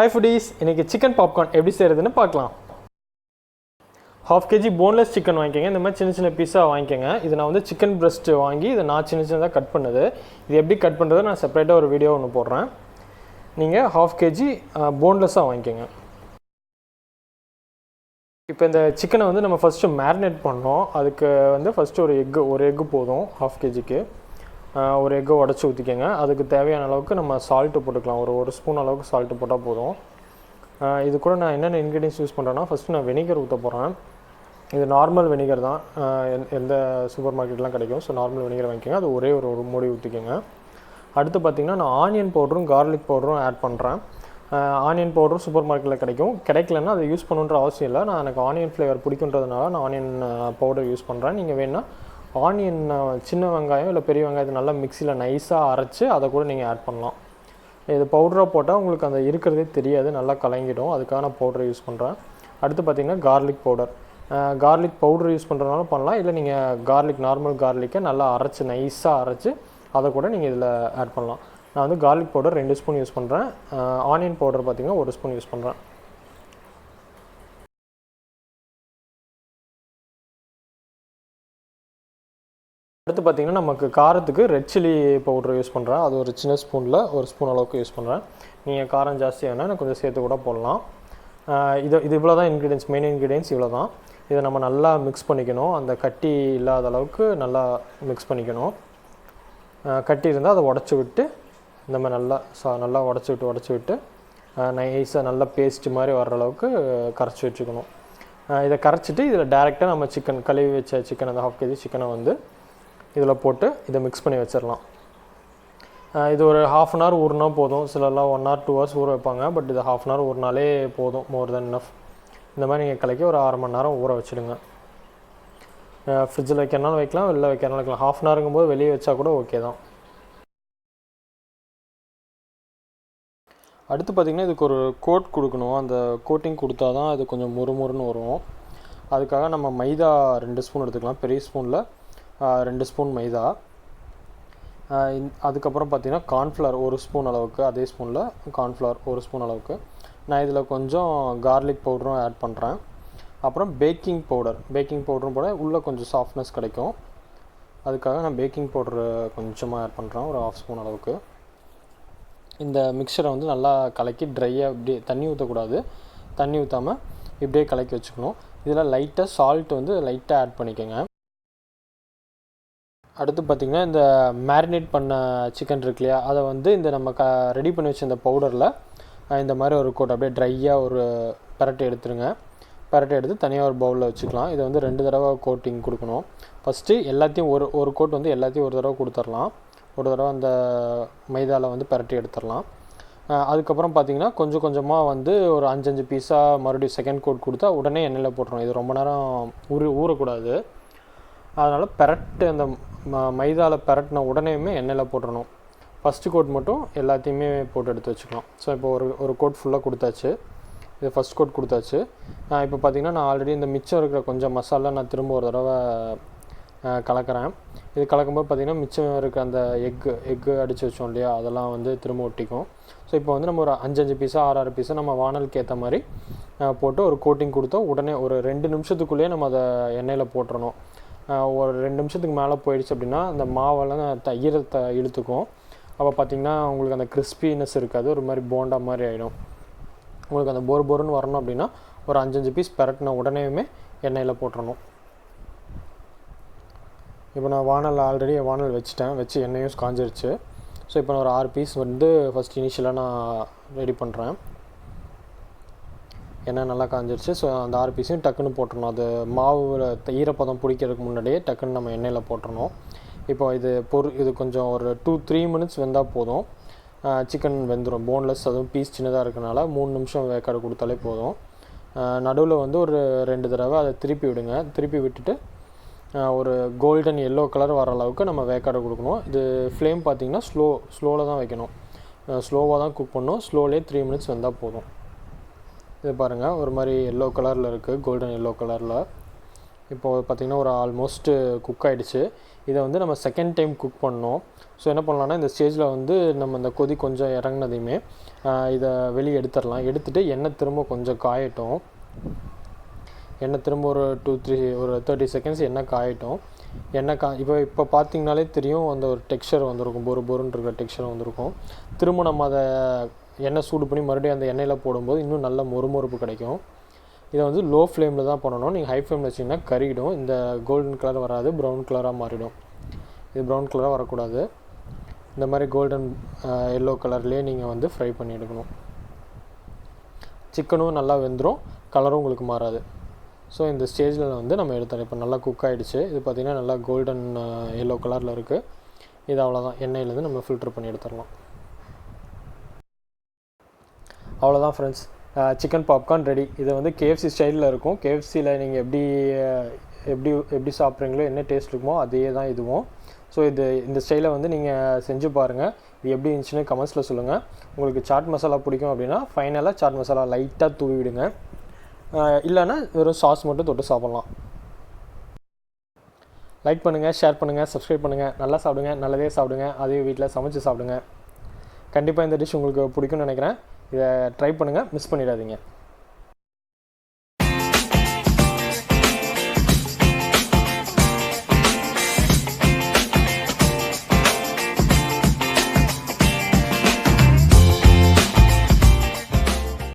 Hi foodies, இன்னைக்கு chicken popcorn எப்படி செய்கிறதுன்னு பார்க்கலாம். 1/2 kg போன்லெஸ் சிக்கன் வாங்கிக்கோங்க. இந்த மாதிரி சின்ன சின்ன பீஸாக வாங்கிக்கோங்க. இது நான் வந்து சிக்கன் பிரெஸ்ட் வாங்கி இதை நான் சின்ன சின்னதாக கட் பண்ணது. இது எப்படி கட் பண்ணுறது நான் செப்பரேட்டாக ஒரு வீடியோ ஒன்று போடுறேன். நீங்கள் 1/2 kg போன்லெஸ்ஸாக வாங்கிக்கோங்க. இப்போ இந்த சிக்கனை வந்து நம்ம ஃபஸ்ட்டு மேரினேட் பண்ணோம். அதுக்கு வந்து ஃபஸ்ட்டு ஒரு எக்கு போதும். 1/2 kgக்கு ஒரு எக்கை உடச்சி ஊற்றிக்கோங்க. அதுக்கு தேவையான அளவுக்கு நம்ம சால்ட்டு போட்டுக்கலாம். ஒரு ஸ்பூன் அளவுக்கு சால்ட்டு போட்டால் போதும். இது கூட நான் என்னென்ன இன்க்ரீடியன்ஸ் யூஸ் பண்ணுறேன்னா, ஃபஸ்ட்டு நான் வெனிகர் ஊற்ற போகிறேன். இது நார்மல் வெனிகர் தான், எந்த சூப்பர் மார்க்கெட்லாம் கிடைக்கும். ஸோ நார்மல் வெனிகர் வாங்கிக்கோங்க. அது ஒரு மூடி ஊற்றிக்கோங்க. அடுத்து பார்த்திங்கன்னா நான் ஆனியன் பவுடரும் கார்லிக் பவுடரும் ஆட் பண்ணுறேன். ஆனியன் பவுடரும் சூப்பர் மார்க்கெட்டில் கிடைக்கலன்னா அதை யூஸ் பண்ணுன்ற அவசியம் இல்லை. நான் எனக்கு ஆனியன் ஃப்ளேவர் பிடிக்குன்றதுனால நான் ஆனியன் பவுடர் யூஸ் பண்ணுறேன். நீங்கள் வேணால் ஆனியன் சின்ன வெங்காயம் இல்லை பெரிய வெங்காயத்தை நல்லா மிக்சியில் நைஸாக அரைச்சி அதை கூட நீங்கள் ஆட் பண்ணலாம். இது பவுடராக போட்டால் உங்களுக்கு அந்த இருக்கிறதே தெரியாது, நல்லா கலங்கிடும். அதுக்காக நான் பவுடரை யூஸ் பண்ணுறேன். அடுத்து பார்த்திங்கன்னா கார்லிக் பவுடர் யூஸ் பண்ணுறதுனால பண்ணலாம். இல்லை நீங்கள் நார்மல் கார்லிக்கை நல்லா நைஸாக அரைச்சி அதை கூட நீங்கள் இதில் ஆட் பண்ணலாம். நான் வந்து கார்லிக் பவுடர் 2 ஸ்பூன் யூஸ் பண்ணுறேன். ஆனியன் பவுடர் பார்த்திங்கன்னா 1 ஸ்பூன் யூஸ் பண்ணுறேன். அடுத்து பார்த்திங்கன்னா நமக்கு காரத்துக்கு ரெட் சில்லி பவுடர் யூஸ் பண்ணுறேன். அது ஒரு சின்ன ஸ்பூனில் 1 ஸ்பூன் அளவுக்கு யூஸ் பண்ணுறேன். நீங்கள் காரம் ஜாஸ்தி வேணால் எனக்கு கொஞ்சம் சேர்த்து கூட போடலாம். இது இவ்வளோ தான் இன்க்ரீடியன்ஸ், மெயின் இன்க்ரீடியன்ஸ் இவ்வளோ தான். இதை நம்ம நல்லா மிக்ஸ் பண்ணிக்கணும். அந்த கட்டி இல்லாத அளவுக்கு நல்லா மிக்ஸ் பண்ணிக்கணும். கட்டி இருந்தால் அதை உடச்சி விட்டு இந்த மாதிரி நல்லா உடச்சி விட்டு நைஸாக நல்லா பேஸ்ட் மாதிரி வர்ற அளவுக்கு கரைச்சி வச்சுக்கணும். இதை கரைச்சிட்டு இதில் டேரெக்டாக நம்ம கழுவி வச்ச சிக்கன், அந்த 1/2 kg சிக்கனை வந்து இதில் போட்டு இதை மிக்ஸ் பண்ணி வச்சிடலாம். இது ஒரு 1/2 hour ஊறினா போதும். சிலர்லாம் 1 hour 2 hours ஊற வைப்பாங்க. பட் இது 1/2 hour ஊறினாலே போதும், மோர் தென் இனஃப். இந்த மாதிரி நீங்கள் கலக்கி ஒரு 1/2 மணி நேரம் ஊற வச்சுடுங்க. ஃப்ரிட்ஜில் வைக்கிறனாலும் வைக்கலாம், வெளில வைக்கிறனாலும் வைக்கலாம். 1/2 hourங்கும்போது போது வெளியே வச்சா கூட ஓகே தான். அடுத்து பார்த்திங்கன்னா இதுக்கு ஒரு கோட் கொடுக்கணும். அந்த கோட்டிங் கொடுத்தா தான் இது கொஞ்சம் முறுமுறுன்னு வரும். அதுக்காக நம்ம மைதா 2 ஸ்பூன் எடுத்துக்கலாம். பெரிய ஸ்பூனில் 2 ஸ்பூன் மைதா. அதுக்கப்புறம் பார்த்திங்கன்னா கார்ன்ஃப்ளவர் 1 ஸ்பூன் அளவுக்கு, அதே ஸ்பூனில் கார்ன்ஃப்ளவர் 1 ஸ்பூன் அளவுக்கு. நான் இதில் கொஞ்சம் கார்லிக் பவுடரும் ஆட் பண்ணுறேன். அப்புறம் பேக்கிங் பவுடரும் போட உள்ளே கொஞ்சம் சாஃப்ட்னஸ் கிடைக்கும். அதுக்காக நான் பேக்கிங் பவுடரு கொஞ்சமாக ஆட் பண்ணுறேன், ஒரு 1/2 ஸ்பூன் அளவுக்கு. இந்த மிக்சரை வந்து நல்லா கலக்கி ட்ரையாக இப்படி தண்ணி ஊற்றக்கூடாது, தண்ணி ஊற்றாமல் இப்படியே கலக்கி வச்சுக்கணும். இதில் லைட்டாக சால்ட் வந்து லைட்டாக ஆட் பண்ணிக்கோங்க. அடுத்து பார்த்திங்கன்னா இந்த மேரினேட் பண்ண சிக்கன் இருக்கு இல்லையா, அதை வந்து இந்த நம்ம ரெடி பண்ணி வச்ச இந்த பவுடரில் இந்த மாதிரி ஒரு கோட் அப்படியே ட்ரையாக ஒரு பரட்டை எடுத்து தனியாக ஒரு பவுலில் வச்சுக்கலாம். இதை வந்து 2 தடவை கோட்டிங் கொடுக்கணும். ஃபஸ்ட்டு எல்லாத்தையும் ஒரு கோட் வந்து எல்லாத்தையும் ஒரு தடவை கொடுத்துடலாம். ஒரு தடவை அந்த மைதாவில் வந்து பரட்டி எடுத்துடலாம். அதுக்கப்புறம் பார்த்திங்கன்னா கொஞ்சம் கொஞ்சமாக வந்து ஒரு 5 பீஸாக மறுபடியும் செகண்ட் கோட் கொடுத்தா உடனே எண்ணெயில் போட்டுரும். இது ரொம்ப நேரம் ஊறக்கூடாது. அதனால் அந்த மைதாவில் பரட்டின உடனேயுமே எண்ணெயில் போட்டுடணும். ஃபஸ்ட்டு கோட் மட்டும் எல்லாத்தையுமே போட்டு எடுத்து வச்சுக்கலாம். ஸோ இப்போ ஒரு கோட் ஃபுல்லாக கொடுத்தாச்சு. இது ஃபஸ்ட் கோட் கொடுத்தாச்சு. இப்போ பார்த்திங்கன்னா நான் ஆல்ரெடி இந்த மிச்சம் இருக்கிற கொஞ்சம் மசாலா நான் திரும்ப ஒரு தடவை கலக்கிறேன். இது கலக்கும்போது பார்த்திங்கன்னா மிச்சம் இருக்க அந்த எக்கு அடித்து வச்சோம் இல்லையா, அதெல்லாம் வந்து திரும்ப ஒட்டிக்கும். ஸோ இப்போ வந்து நம்ம ஒரு 5 பீஸாக 6 பீஸாக நம்ம வானலுக்கு ஏற்ற மாதிரி போட்டு ஒரு கோட்டிங் கொடுத்தோம். உடனே ஒரு 2 நிமிஷத்துக்குள்ளேயே நம்ம அதை எண்ணெயில் போட்டுறணும். ஒரு 2 நிமிஷத்துக்கு மேலே போயிடுச்சு அப்படின்னா அந்த மாவெல்லாம் ஈரத்தை இழுத்துக்கும். அப்போ பார்த்திங்கன்னா உங்களுக்கு அந்த கிறிஸ்பினஸ் இருக்காது, ஒரு மாதிரி போண்டா மாதிரி ஆகிடும். உங்களுக்கு அந்த பொறுன்னு வரணும் அப்படின்னா ஒரு 5 பீஸ் பரட்டின உடனேயுமே எண்ணெயில் போட்டுறணும். இப்போ நான் வானல் வச்சு எண்ணெயும் காஞ்சிருச்சு. ஸோ இப்போ நான் ஒரு 6 பீஸ் வந்து ஃபஸ்ட் இனிஷியலாக நான் ரெடி பண்ணுறேன். எண்ணெய் நல்லா காஞ்சிருச்சு. ஸோ அந்த 6 பீஸையும் டக்குன்னு போட்டுடணும். அது மாவில் ஈரப்பதம் பிடிக்கிறதுக்கு முன்னாடியே டக்குன்னு நம்ம எண்ணெயில் போட்டுடணும். இப்போ இது கொஞ்சம் ஒரு 2-3 minutes வெந்தால் போதும். சிக்கன் வெந்துடும், போன்லெஸ். அதுவும் பீஸ் சின்னதாக இருக்கனால 3 நிமிஷம் வேக்காடு கொடுத்தாலே போதும். நடுவில் வந்து ஒரு 2 தடவை அதை திருப்பி விட்டுட்டு ஒரு கோல்டன் எல்லோ கலர் வர அளவுக்கு நம்ம வேக்காடு கொடுக்கணும். இது ஃப்ளேம் பார்த்திங்கன்னா ஸ்லோவில் தான் வைக்கணும். ஸ்லோவாக தான் குக் பண்ணணும். ஸ்லோலே 3 minutes வெந்தால் போதும். இது பாருங்கள், ஒரு மாதிரி எல்லோ கலரில் இருக்குது, கோல்டன் எல்லோ கலரில். இப்போது பார்த்திங்கன்னா ஒரு ஆல்மோஸ்ட்டு குக் ஆகிடுச்சு. இதை வந்து நம்ம செகண்ட் டைம் குக் பண்ணோம். ஸோ என்ன பண்ணலான்னா இந்த ஸ்டேஜில் வந்து நம்ம இந்த கொதி கொஞ்சம் இறங்கினதையுமே இதை வெளியே எடுத்துடலாம். எடுத்துகிட்டு எண்ணெய் திரும்ப கொஞ்சம் காயட்டும். எண்ணெய் திரும்ப ஒரு 30 செகண்ட்ஸ் எண்ணெய் காயட்டும். எண்ணெய் இப்போ பார்த்திங்கனாலே தெரியும், அந்த ஒரு டெக்ஸ்சர் வந்திருக்கும், பொருன்னு இருக்கிற டெக்ஸ்சர் வந்திருக்கும். திரும்ப நம்ம அதை எண்ணெய் சூடு பண்ணி மறுபடியும் அந்த எண்ணெயில் போடும்போது இன்னும் நல்ல மொறுமொறுப்பு கிடைக்கும். இதை வந்து லோ ஃப்ளேமில் தான் பண்ணணும். நீங்கள் ஹை ஃப்ளேமில் வச்சிங்கன்னா கறிடும். இந்த கோல்டன் கலர் வராது, ப்ரௌன் கலராக மாறிடும். இது ப்ரௌன் கலராக வரக்கூடாது. இந்த மாதிரி கோல்டன் எல்லோ கலர்லேயே நீங்கள் வந்து ஃப்ரை பண்ணி எடுக்கணும். சிக்கனும் நல்லா வெந்துடும், கலரும் உங்களுக்கு மாறாது. ஸோ இந்த ஸ்டேஜில் வந்து நம்ம எடுத்துறோம். இப்போ நல்லா குக் ஆகிடுச்சு. இது பார்த்திங்கன்னா நல்லா கோல்டன் எல்லோ கலரில் இருக்குது. இது அவ்வளோதான், எண்ணெயிலேருந்து நம்ம ஃபில்டர் பண்ணி எடுத்துடலாம். அவ்வளோதான் ஃப்ரெண்ட்ஸ், சிக்கன் பாப்கார்ன் ரெடி. இது வந்து KFC ஸ்டைலில் இருக்கும். KFCயில் நீங்கள் எப்படி சாப்பிட்றீங்களோ, என்ன டேஸ்ட் இருக்குமோ அதே தான் இதுவும். ஸோ இந்த ஸ்டைலை வந்து நீங்கள் செஞ்சு பாருங்கள். இது எப்படி இருந்துச்சுன்னு கமெண்ட்ஸில் சொல்லுங்கள். உங்களுக்கு சாட் மசாலா பிடிக்கும் அப்படின்னா ஃபைனலாக சாட் மசாலா லைட்டாக தூவி விடுங்க. இல்லைன்னா வெறும் சாஸ் மட்டும் தொட்டு சாப்பிட்லாம். லைக் பண்ணுங்கள், ஷேர் பண்ணுங்கள், சப்ஸ்கிரைப் பண்ணுங்கள். நல்லா சாப்பிடுங்க, நல்லதே சாப்பிடுங்க, அதே வீட்டில் சமைச்சு சாப்பிடுங்க. கண்டிப்பாக இந்த டிஷ் உங்களுக்கு பிடிக்கும்னு நினைக்கிறேன். இதை ட்ரை பண்ணுங்கள், மிஸ் பண்ணிடாதீங்க.